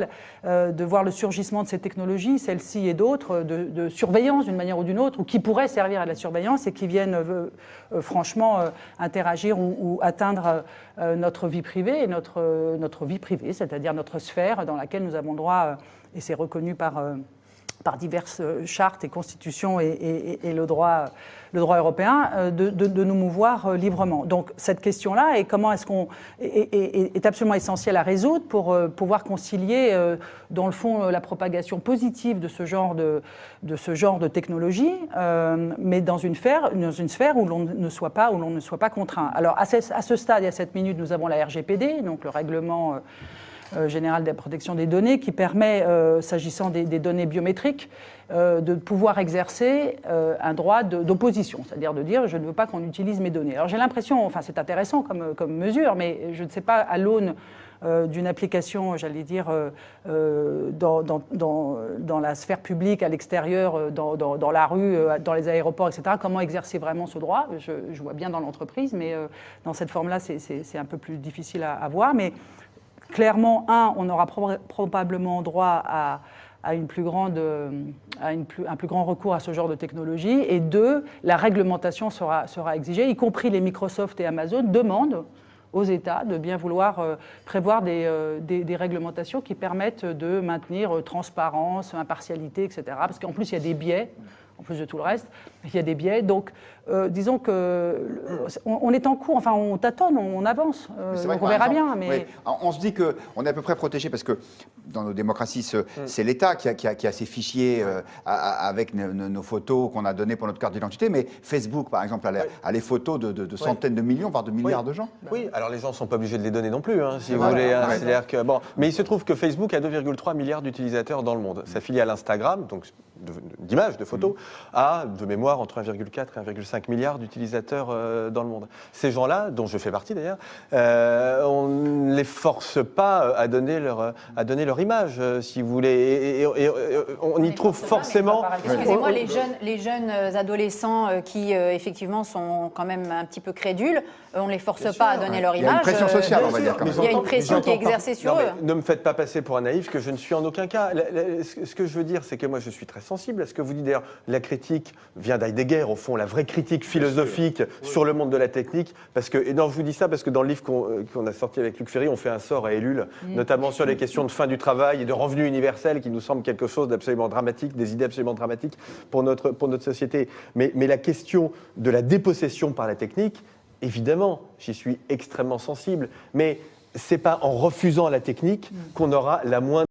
crucial de voir le surgissement de ces technologies, celles-ci et d'autres, de surveillance d'une manière ou d'une autre, ou qui pourraient servir à la surveillance et qui viennent franchement interagir ou atteindre notre vie privée, et notre vie privée, c'est-à-dire notre sphère dans laquelle nous avons droit, et c'est reconnu par diverses chartes et constitutions et le droit européen, de nous mouvoir librement. Donc cette question-là, et comment est-ce qu'on est absolument essentielle à résoudre pour pouvoir concilier, dans le fond, la propagation positive de ce genre de technologie, mais dans une sphère où l'on ne soit pas contraint. Alors à ce stade et à cette minute, nous avons la RGPD, donc le règlement général de la protection des données, qui permet, s'agissant des données biométriques, de pouvoir exercer un droit d'opposition, c'est-à-dire de dire je ne veux pas qu'on utilise mes données. Alors j'ai l'impression, enfin c'est intéressant comme mesure, mais je ne sais pas à l'aune d'une application, j'allais dire, dans la sphère publique, à l'extérieur, dans la rue, dans les aéroports, etc., comment exercer vraiment ce droit. Je vois bien dans l'entreprise, mais dans cette forme-là, c'est un peu plus difficile à voir. Mais clairement, on aura probablement droit à un plus grand recours à ce genre de technologie, et deux, la réglementation sera exigée, y compris les Microsoft et Amazon demandent aux États de bien vouloir prévoir des réglementations qui permettent de maintenir transparence, impartialité, etc. Parce qu'en plus, il y a des biais, en plus de tout le reste, il y a des biais. Donc, disons qu'on est en cours, enfin, on tâtonne, on avance, donc on verra bien. Mais... Oui. On se dit qu'on est à peu près protégé parce que dans nos démocraties, c'est l'État qui a ces fichiers avec nos photos qu'on a données pour notre carte d'identité. Mais Facebook, par exemple, a les photos de centaines de millions, voire de milliards de gens. Oui, alors les gens ne sont pas obligés de les donner non plus, hein, si vous voulez. Hein, c'est-à-dire que, bon, mais il se trouve que Facebook a 2,3 milliards d'utilisateurs dans le monde. Sa filiale Instagram, donc d'images, de photos, a, de mémoire, entre 1,4 et 1,5 milliard d'utilisateurs dans le monde. Ces gens-là, dont je fais partie d'ailleurs, on ne les force pas à donner leur image, si vous voulez. Et on y trouve forcément... Excusez-moi, les jeunes adolescents qui, effectivement, sont quand même un petit peu crédules, on ne les force pas à donner leur image. Il y a une pression sociale, on va dire. Il y a une pression qui est exercée sur eux. Ne me faites pas passer pour un naïf, que je ne suis en aucun cas. Ce que je veux dire, c'est que moi, je suis très sensible à ce que vous dites. D'ailleurs, la critique vient d'Heidegger, au fond, la vraie critique philosophique sur le monde de la technique. Parce que, et non, je vous dis ça parce que dans le livre qu'on a sorti avec Luc Ferry, on fait un sort à Ellul, notamment sur les questions de fin du travail et de revenu universel, qui nous semble quelque chose d'absolument dramatique, des idées absolument dramatiques pour notre société. Mais la question de la dépossession par la technique, évidemment, j'y suis extrêmement sensible. Mais c'est pas en refusant la technique qu'on aura la moindre